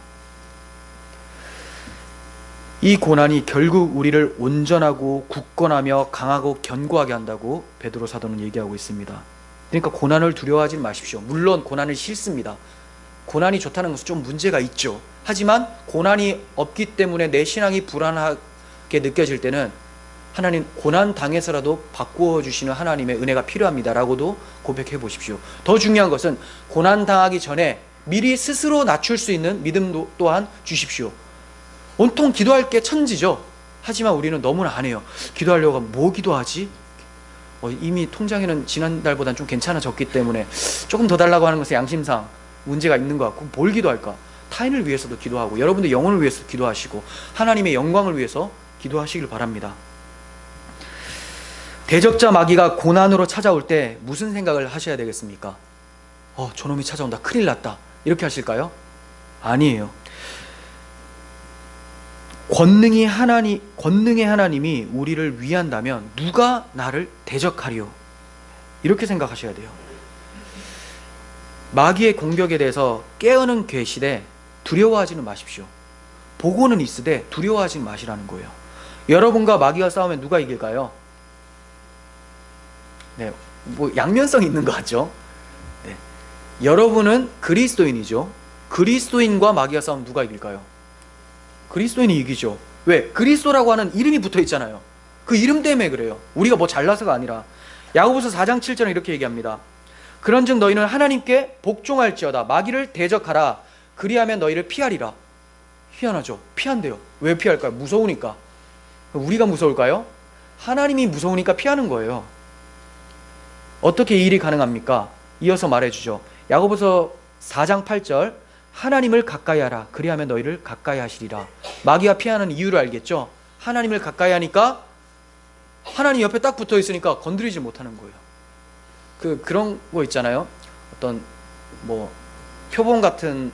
이 고난이 결국 우리를 온전하고 굳건하며 강하고 견고하게 한다고 베드로 사도는 얘기하고 있습니다. 그러니까 고난을 두려워하지 마십시오. 물론 고난은 싫습니다. 고난이 좋다는 것은 좀 문제가 있죠. 하지만 고난이 없기 때문에 내 신앙이 불안하게 느껴질 때는 하나님, 고난 당해서라도 바꾸어 주시는 하나님의 은혜가 필요합니다 라고도 고백해 보십시오. 더 중요한 것은 고난 당하기 전에 미리 스스로 낮출 수 있는 믿음도 또한 주십시오. 온통 기도할 게 천지죠. 하지만 우리는 너무나 안 해요. 기도하려고 하면 뭐 기도하지? 이미 통장에는 지난달보다는 좀 괜찮아졌기 때문에 조금 더 달라고 하는 것은 양심상 문제가 있는 것 같고, 뭘 기도할까? 타인을 위해서도 기도하고 여러분들 영혼을 위해서 기도하시고 하나님의 영광을 위해서 기도하시길 바랍니다. 대적자 마귀가 고난으로 찾아올 때 무슨 생각을 하셔야 되겠습니까? 저놈이 찾아온다, 큰일 났다, 이렇게 하실까요? 아니에요. 권능의 하나님이 우리를 위한다면 누가 나를 대적하리요? 이렇게 생각하셔야 돼요. 마귀의 공격에 대해서 깨어는 계시되 두려워하지는 마십시오. 보고는 있으되 두려워하지 마시라는 거예요. 여러분과 마귀가 싸우면 누가 이길까요? 네, 뭐 양면성이 있는 것 같죠? 네. 여러분은 그리스도인이죠. 그리스도인과 마귀가 싸우면 누가 이길까요? 그리스도인이 이기죠. 왜? 그리스도라고 하는 이름이 붙어 있잖아요. 그 이름 때문에 그래요. 우리가 뭐 잘나서가 아니라. 야고보서 4장 7절은 이렇게 얘기합니다. 그런즉 너희는 하나님께 복종할지어다. 마귀를 대적하라. 그리하면 너희를 피하리라. 희한하죠. 피한대요. 왜 피할까요? 무서우니까. 우리가 무서울까요? 하나님이 무서우니까 피하는 거예요. 어떻게 이 일이 가능합니까? 이어서 말해주죠. 야고보서 4장 8절, 하나님을 가까이 하라. 그리하면 너희를 가까이 하시리라. 마귀가 피하는 이유를 알겠죠? 하나님을 가까이 하니까 하나님 옆에 딱 붙어 있으니까 건드리지 못하는 거예요. 그런 거 있잖아요. 어떤 뭐 표범 같은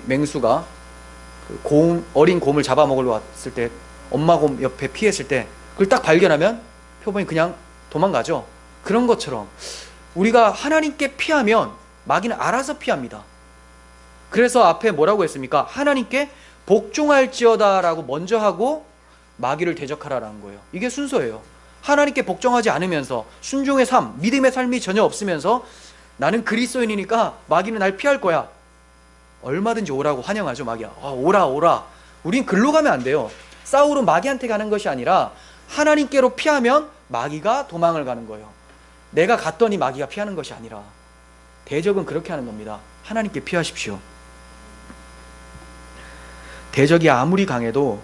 맹수가 어린 곰을 잡아먹으러 왔을 때, 엄마 곰 옆에 피했을 때 그걸 딱 발견하면 표범이 그냥 도망가죠. 그런 것처럼 우리가 하나님께 피하면 마귀는 알아서 피합니다. 그래서 앞에 뭐라고 했습니까? 하나님께 복종할지어다 라고 먼저 하고 마귀를 대적하라라는 거예요. 이게 순서예요. 하나님께 복종하지 않으면서 순종의 삶, 믿음의 삶이 전혀 없으면서 나는 그리스도인이니까 마귀는 날 피할 거야, 얼마든지 오라고 환영하죠. 마귀야, 오라. 우린 글로 가면 안 돼요. 싸우러 마귀한테 가는 것이 아니라 하나님께로 피하면 마귀가 도망을 가는 거예요. 내가 갔더니 마귀가 피하는 것이 아니라. 대적은 그렇게 하는 겁니다. 하나님께 피하십시오. 대적이 아무리 강해도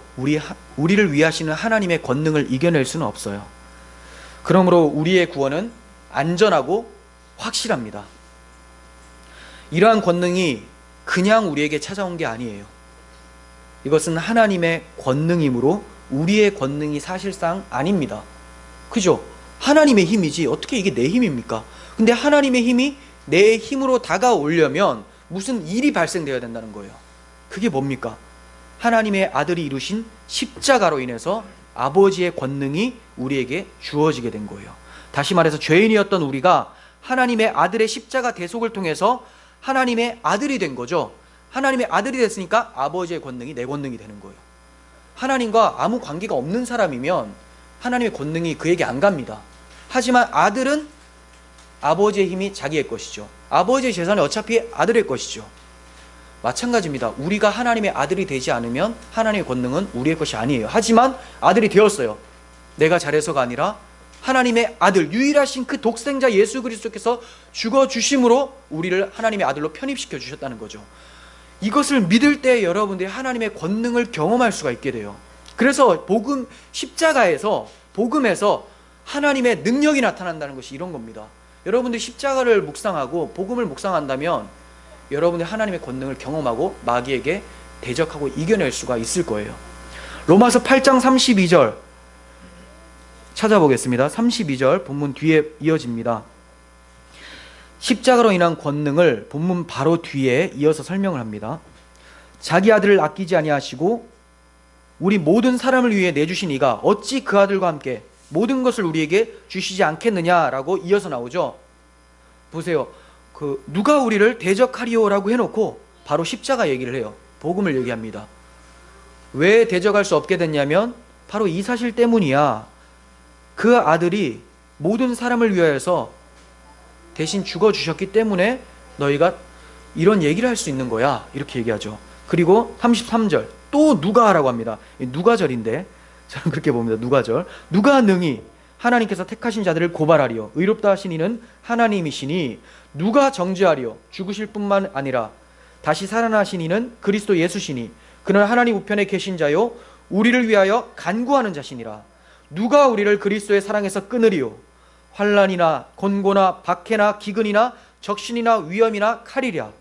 우리를 위하시는 하나님의 권능을 이겨낼 수는 없어요. 그러므로 우리의 구원은 안전하고 확실합니다. 이러한 권능이 그냥 우리에게 찾아온 게 아니에요. 이것은 하나님의 권능이므로 우리의 권능이 사실상 아닙니다. 그죠? 하나님의 힘이지 어떻게 이게 내 힘입니까? 근데 하나님의 힘이 내 힘으로 다가오려면 무슨 일이 발생되어야 된다는 거예요. 그게 뭡니까? 하나님의 아들이 이루신 십자가로 인해서 아버지의 권능이 우리에게 주어지게 된 거예요. 다시 말해서 죄인이었던 우리가 하나님의 아들의 십자가 대속을 통해서 하나님의 아들이 된 거죠. 하나님의 아들이 됐으니까 아버지의 권능이 내 권능이 되는 거예요. 하나님과 아무 관계가 없는 사람이면 하나님의 권능이 그에게 안 갑니다. 하지만 아들은 아버지의 힘이 자기의 것이죠. 아버지의 재산은 어차피 아들의 것이죠. 마찬가지입니다. 우리가 하나님의 아들이 되지 않으면 하나님의 권능은 우리의 것이 아니에요. 하지만 아들이 되었어요. 내가 잘해서가 아니라 하나님의 아들, 유일하신 그 독생자 예수 그리스도께서 죽어주심으로 우리를 하나님의 아들로 편입시켜 주셨다는 거죠. 이것을 믿을 때 여러분들이 하나님의 권능을 경험할 수가 있게 돼요. 그래서 십자가에서 복음에서 하나님의 능력이 나타난다는 것이 이런 겁니다. 여러분들이 십자가를 묵상하고 복음을 묵상한다면 여러분들이 하나님의 권능을 경험하고 마귀에게 대적하고 이겨낼 수가 있을 거예요. 로마서 8장 32절 찾아보겠습니다. 32절 본문 뒤에 이어집니다. 십자가로 인한 권능을 본문 바로 뒤에 이어서 설명을 합니다. 자기 아들을 아끼지 아니하시고 우리 모든 사람을 위해 내주신 이가 어찌 그 아들과 함께 모든 것을 우리에게 주시지 않겠느냐라고 이어서 나오죠. 보세요. 누가 우리를 대적하리오라고 해놓고 바로 십자가 얘기를 해요. 복음을 얘기합니다. 왜 대적할 수 없게 됐냐면 바로 이 사실 때문이야. 그 아들이 모든 사람을 위하여서 대신 죽어주셨기 때문에 너희가 이런 얘기를 할 수 있는 거야. 이렇게 얘기하죠. 그리고 33절 또 누가라고 합니다. 누가절인데 저는 그렇게 봅니다. 누가절. 누가 능히 하나님께서 택하신 자들을 고발하리요. 의롭다 하신 이는 하나님이시니 누가 정죄하리요. 죽으실 뿐만 아니라 다시 살아나신 이는 그리스도 예수시니 그는 하나님 우편에 계신 자요 우리를 위하여 간구하는 자시니라. 누가 우리를 그리스도의 사랑에서 끊으리요. 환난이나 곤고나 박해나 기근이나 적신이나 위험이나 칼이랴.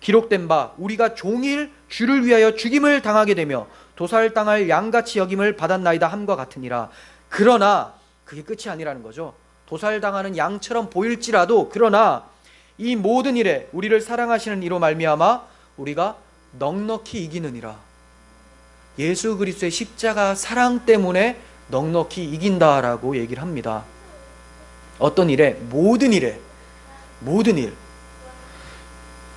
기록된 바 우리가 종일 주를 위하여 죽임을 당하게 되며 도살당할 양같이 여김을 받았나이다 함과 같으니라. 그러나 그게 끝이 아니라는 거죠. 도살당하는 양처럼 보일지라도 그러나 이 모든 일에 우리를 사랑하시는 이로 말미암아 우리가 넉넉히 이기느니라. 예수 그리스도의 십자가 사랑 때문에 넉넉히 이긴다라고 얘기를 합니다. 어떤 일에? 모든 일에. 모든 일.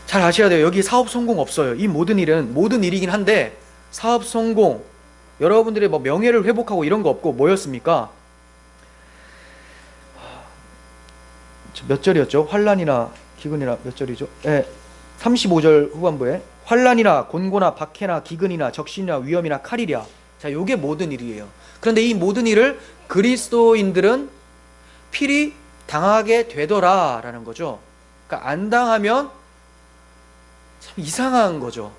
잘 아셔야 돼요. 여기 사업 성공 없어요. 이 모든 일은 모든 일이긴 한데 사업 성공, 여러분들의 명예를 회복하고 이런 거 없고 뭐였습니까? 몇 절이었죠? 환난이나 기근이나 몇 절이죠? 35절 후반부에 환난이나 곤고나 박해나 기근이나 적신이나 위험이나 칼이랴. 자, 요게 모든 일이에요. 그런데 이 모든 일을 그리스도인들은 필히 당하게 되더라라는 거죠. 그러니까 안 당하면 참 이상한 거죠.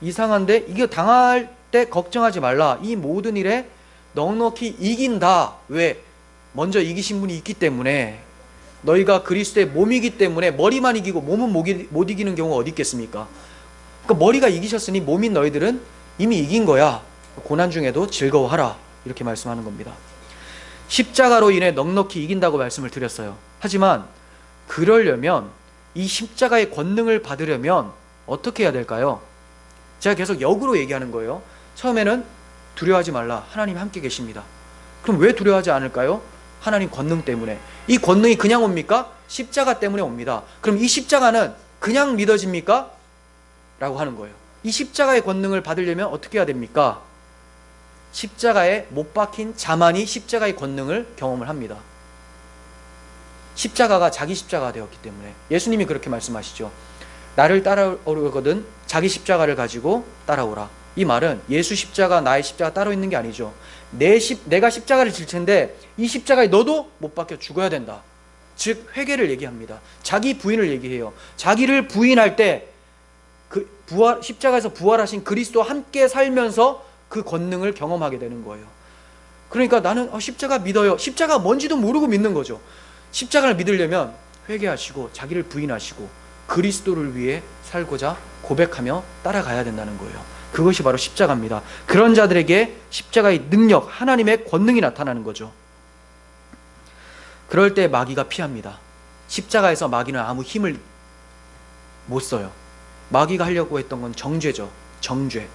이상한데 이게 당할 때 걱정하지 말라. 이 모든 일에 넉넉히 이긴다. 왜? 먼저 이기신 분이 있기 때문에. 너희가 그리스도의 몸이기 때문에 머리만 이기고 몸은 못 이기는 경우가 어디 있겠습니까? 그러니까 머리가 이기셨으니 몸인 너희들은 이미 이긴 거야. 고난 중에도 즐거워하라. 이렇게 말씀하는 겁니다. 십자가로 인해 넉넉히 이긴다고 말씀을 드렸어요. 하지만 그러려면 이 십자가의 권능을 받으려면 어떻게 해야 될까요? 제가 계속 역으로 얘기하는 거예요. 처음에는 두려워하지 말라. 하나님 함께 계십니다. 그럼 왜 두려워하지 않을까요? 하나님 권능 때문에. 이 권능이 그냥 옵니까? 십자가 때문에 옵니다. 그럼 이 십자가는 그냥 믿어집니까? 라고 하는 거예요. 이 십자가의 권능을 받으려면 어떻게 해야 됩니까? 십자가에 못 박힌 자만이 십자가의 권능을 경험을 합니다. 십자가가 자기 십자가가 되었기 때문에. 예수님이 그렇게 말씀하시죠. 나를 따라오거든 자기 십자가를 가지고 따라오라. 이 말은 예수 십자가, 나의 십자가 따로 있는 게 아니죠. 내가 십자가를 질 텐데 이 십자가에 너도 못 박혀 죽어야 된다. 즉 회개를 얘기합니다. 자기 부인을 얘기해요. 자기를 부인할 때 십자가에서 부활하신 그리스도와 함께 살면서 그 권능을 경험하게 되는 거예요. 그러니까 나는 십자가 믿어요. 십자가 뭔지도 모르고 믿는 거죠. 십자가를 믿으려면 회개하시고 자기를 부인하시고 그리스도를 위해 살고자 고백하며 따라가야 된다는 거예요. 그것이 바로 십자가입니다. 그런 자들에게 십자가의 능력, 하나님의 권능이 나타나는 거죠. 그럴 때 마귀가 피합니다. 십자가에서 마귀는 아무 힘을 못 써요. 마귀가 하려고 했던 건 정죄죠. 정죄.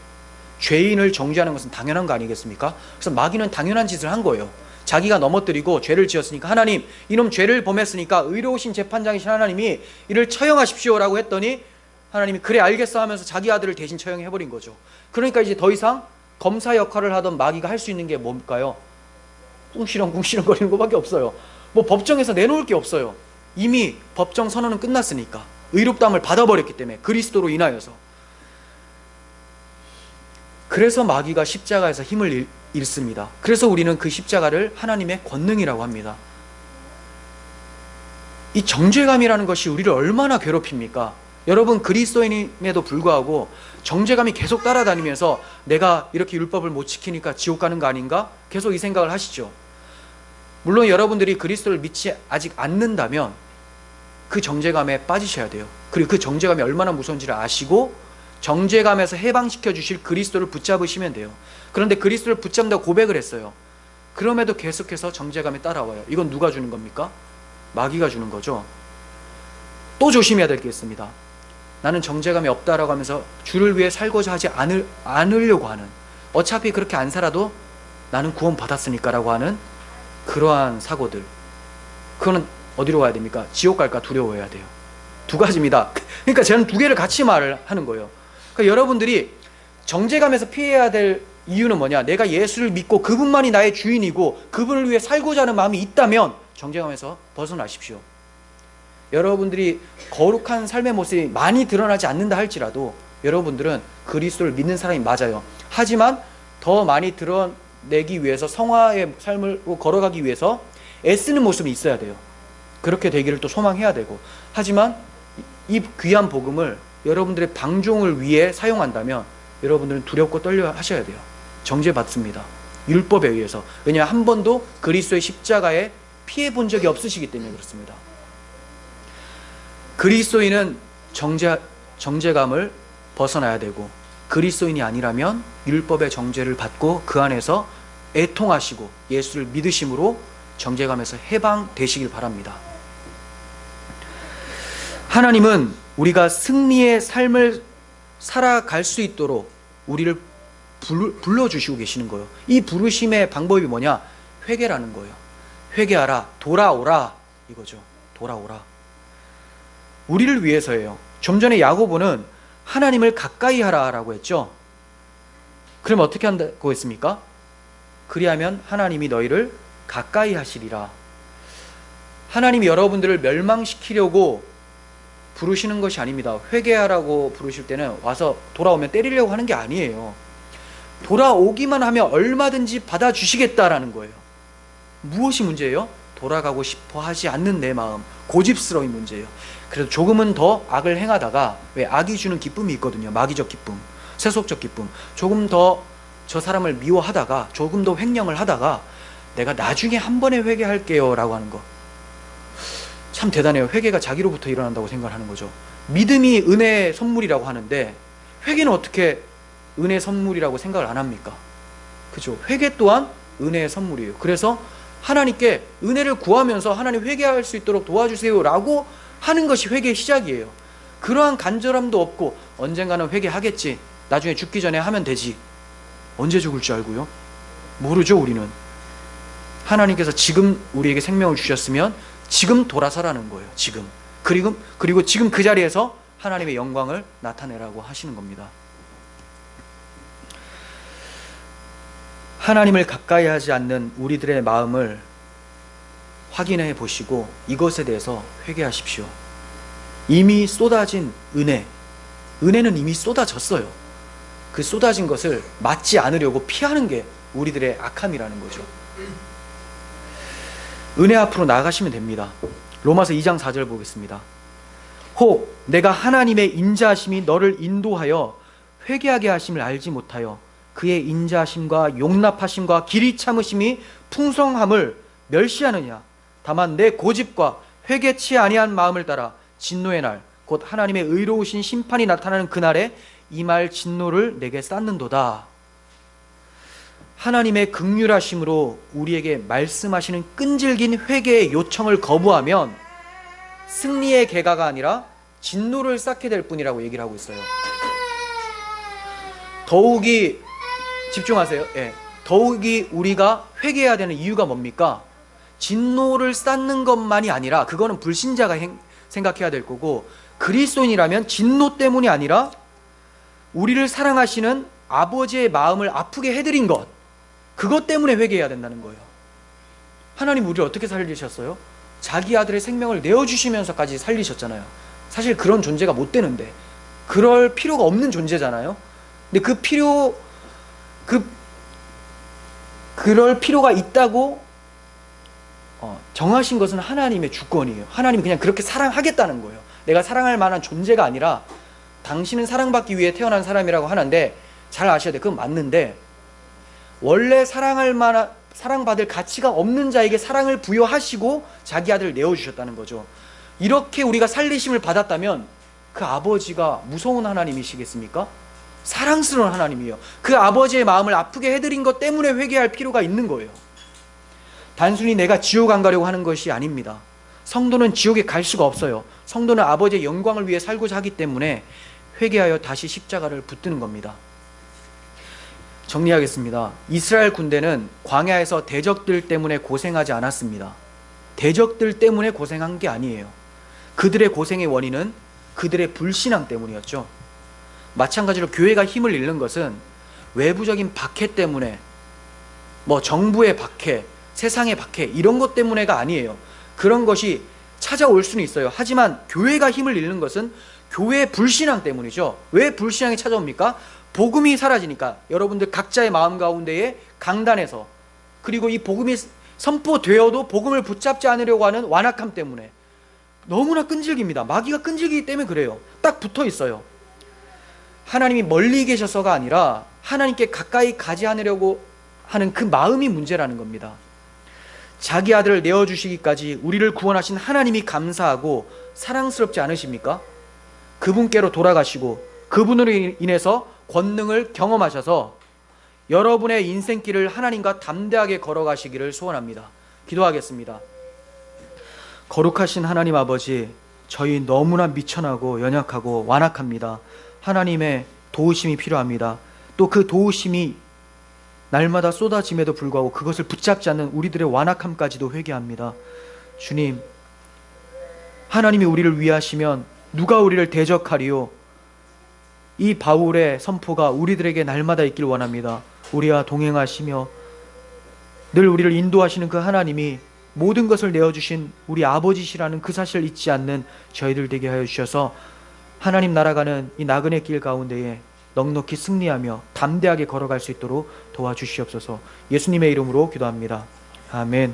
죄인을 정죄하는 것은 당연한 거 아니겠습니까? 그래서 마귀는 당연한 짓을 한 거예요. 자기가 넘어뜨리고 죄를 지었으니까 하나님, 이놈 죄를 범했으니까 의로우신 재판장이신 하나님이 이를 처형하십시오라고 했더니 하나님이 그래 알겠어 하면서 자기 아들을 대신 처형해버린 거죠. 그러니까 이제 더 이상 검사 역할을 하던 마귀가 할 수 있는 게 뭘까요? 꿍시렁 거리는 것밖에 없어요. 뭐 법정에서 내놓을 게 없어요. 이미 법정 선언은 끝났으니까. 의롭다함을 받아버렸기 때문에, 그리스도로 인하여서. 그래서 마귀가 십자가에서 힘을 잃습니다. 그래서 우리는 그 십자가를 하나님의 권능이라고 합니다. 이 정죄감이라는 것이 우리를 얼마나 괴롭힙니까? 여러분 그리스도인임에도 불구하고 정죄감이 계속 따라다니면서 내가 이렇게 율법을 못 지키니까 지옥 가는 거 아닌가? 계속 이 생각을 하시죠. 물론 여러분들이 그리스도를 믿지 아직 않는다면 그 정죄감에 빠지셔야 돼요. 그리고 그 정죄감이 얼마나 무서운지를 아시고 정죄감에서 해방시켜 주실 그리스도를 붙잡으시면 돼요. 그런데 그리스도를 붙잡는다고 고백을 했어요. 그럼에도 계속해서 정죄감이 따라와요. 이건 누가 주는 겁니까? 마귀가 주는 거죠. 또 조심해야 될 게 있습니다. 나는 정죄감이 없다라고 하면서 주를 위해 살고자 하지 않으려고 하는, 어차피 그렇게 안 살아도 나는 구원 받았으니까 라고 하는 그러한 사고들, 그거는 어디로 가야 됩니까? 지옥 갈까 두려워해야 돼요. 두 가지입니다. 그러니까 저는 두 개를 같이 말을 하는 거예요. 그러니까 여러분들이 정죄감에서 피해야 될 이유는 뭐냐? 내가 예수를 믿고 그분만이 나의 주인이고 그분을 위해 살고자 하는 마음이 있다면 정죄감에서 벗어나십시오. 여러분들이 거룩한 삶의 모습이 많이 드러나지 않는다 할지라도 여러분들은 그리스도를 믿는 사람이 맞아요. 하지만 더 많이 드러내기 위해서 성화의 삶을 걸어가기 위해서 애쓰는 모습이 있어야 돼요. 그렇게 되기를 또 소망해야 되고, 하지만 이 귀한 복음을 여러분들의 방종을 위해 사용한다면 여러분들은 두렵고 떨려 하셔야 돼요. 정죄받습니다. 율법에 의해서. 왜냐하면 한 번도 그리스도의 십자가에 피해 본 적이 없으시기 때문에 그렇습니다. 그리스도인은 정죄감을 벗어나야 되고, 그리스도인이 아니라면 율법의 정죄를 받고 그 안에서 애통하시고 예수를 믿으심으로 정죄감에서 해방되시길 바랍니다. 하나님은 우리가 승리의 삶을 살아갈 수 있도록 우리를 불러주시고 계시는 거예요. 이 부르심의 방법이 뭐냐? 회개라는 거예요. 회개하라, 돌아오라, 이거죠. 돌아오라. 우리를 위해서예요. 좀 전에 야고보는 하나님을 가까이 하라라고 했죠. 그럼 어떻게 한다고 했습니까? 그리하면 하나님이 너희를 가까이 하시리라. 하나님이 여러분들을 멸망시키려고 부르시는 것이 아닙니다. 회개하라고 부르실 때는 와서 돌아오면 때리려고 하는 게 아니에요. 돌아오기만 하면 얼마든지 받아주시겠다라는 거예요. 무엇이 문제예요? 돌아가고 싶어 하지 않는 내 마음, 고집스러운 문제예요. 그래서 조금은 더 악을 행하다가, 왜 악이 주는 기쁨이 있거든요. 마귀적 기쁨, 세속적 기쁨. 조금 더 저 사람을 미워하다가, 조금 더 횡령을 하다가 내가 나중에 한 번에 회개할게요 라고 하는 거. 참 대단해요. 회개가 자기로부터 일어난다고 생각하는 거죠. 믿음이 은혜의 선물이라고 하는데 회개는 어떻게 은혜의 선물이라고 생각을 안 합니까? 그죠? 회개 또한 은혜의 선물이에요. 그래서 하나님께 은혜를 구하면서 하나님 회개할 수 있도록 도와주세요 라고 하는 것이 회개의 시작이에요. 그러한 간절함도 없고 언젠가는 회개하겠지, 나중에 죽기 전에 하면 되지. 언제 죽을 줄 알고요? 모르죠. 우리는 하나님께서 지금 우리에게 생명을 주셨으면 지금 돌아서라는 거예요. 지금. 그리고 지금 그 자리에서 하나님의 영광을 나타내라고 하시는 겁니다. 하나님을 가까이 하지 않는 우리들의 마음을 확인해 보시고 이것에 대해서 회개하십시오. 이미 쏟아진 은혜는 이미 쏟아졌어요. 그 쏟아진 것을 맞지 않으려고 피하는 게 우리들의 악함이라는 거죠. 은혜 앞으로 나아가시면 됩니다. 로마서 2장 4절 보겠습니다. 혹 내가 하나님의 인자하심이 너를 인도하여 회개하게 하심을 알지 못하여 그의 인자하심과 용납하심과 길이 참으심이 풍성함을 멸시하느냐. 다만 내 고집과 회개치 아니한 마음을 따라 진노의 날, 곧 하나님의 의로우신 심판이 나타나는 그날에 이 말 진노를 내게 쌓는도다. 하나님의 긍휼하심으로 우리에게 말씀하시는 끈질긴 회개의 요청을 거부하면 승리의 계가가 아니라 진노를 쌓게 될 뿐이라고 얘기를 하고 있어요. 더욱이 집중하세요. 더욱이 우리가 회개해야 되는 이유가 뭡니까? 진노를 쌓는 것만이 아니라, 그거는 불신자가 생각해야 될 거고, 그리스도인이라면 진노 때문이 아니라 우리를 사랑하시는 아버지의 마음을 아프게 해드린 것, 그것 때문에 회개해야 된다는 거예요. 하나님 우리를 어떻게 살리셨어요? 자기 아들의 생명을 내어주시면서까지 살리셨잖아요. 사실 그런 존재가 못 되는데, 그럴 필요가 없는 존재잖아요. 근데 그럴 필요가 있다고 정하신 것은 하나님의 주권이에요. 하나님이 그냥 그렇게 사랑하겠다는 거예요. 내가 사랑할 만한 존재가 아니라 당신은 사랑받기 위해 태어난 사람이라고 하는데, 잘 아셔야 돼요. 그건 맞는데 원래 사랑받을 가치가 없는 자에게 사랑을 부여하시고 자기 아들을 내어주셨다는 거죠. 이렇게 우리가 살리심을 받았다면 그 아버지가 무서운 하나님이시겠습니까? 사랑스러운 하나님이에요. 그 아버지의 마음을 아프게 해드린 것 때문에 회개할 필요가 있는 거예요. 단순히 내가 지옥 안 가려고 하는 것이 아닙니다. 성도는 지옥에 갈 수가 없어요. 성도는 아버지의 영광을 위해 살고자 하기 때문에 회개하여 다시 십자가를 붙드는 겁니다. 정리하겠습니다. 이스라엘 군대는 광야에서 대적들 때문에 고생하지 않았습니다. 대적들 때문에 고생한 게 아니에요. 그들의 고생의 원인은 그들의 불신앙 때문이었죠. 마찬가지로 교회가 힘을 잃는 것은 외부적인 박해 때문에, 정부의 박해, 세상의 박해, 이런 것 때문에가 아니에요. 그런 것이 찾아올 수는 있어요. 하지만 교회가 힘을 잃는 것은 교회의 불신앙 때문이죠. 왜 불신앙이 찾아옵니까? 복음이 사라지니까. 여러분들 각자의 마음 가운데에 강단에서, 그리고 이 복음이 선포되어도 복음을 붙잡지 않으려고 하는 완악함 때문에 너무나 끈질깁니다. 마귀가 끈질기기 때문에 그래요. 딱 붙어 있어요. 하나님이 멀리 계셔서가 아니라 하나님께 가까이 가지 않으려고 하는 그 마음이 문제라는 겁니다. 자기 아들을 내어주시기까지 우리를 구원하신 하나님이 감사하고 사랑스럽지 않으십니까? 그분께로 돌아가시고 그분으로 인해서 권능을 경험하셔서 여러분의 인생길을 하나님과 담대하게 걸어가시기를 소원합니다. 기도하겠습니다. 거룩하신 하나님 아버지, 저희 너무나 미천하고 연약하고 완악합니다. 하나님의 도우심이 필요합니다. 또 그 도우심이 날마다 쏟아짐에도 불구하고 그것을 붙잡지 않는 우리들의 완악함까지도 회개합니다. 주님, 하나님이 우리를 위하시면 누가 우리를 대적하리요? 이 바울의 선포가 우리들에게 날마다 있길 원합니다. 우리와 동행하시며 늘 우리를 인도하시는 그 하나님이 모든 것을 내어주신 우리 아버지시라는 그 사실을 잊지 않는 저희들 되게 하여 주셔서 하나님 날아가는 이 나그네 길 가운데에 넉넉히 승리하며 담대하게 걸어갈 수 있도록 도와주시옵소서. 예수님의 이름으로 기도합니다. 아멘.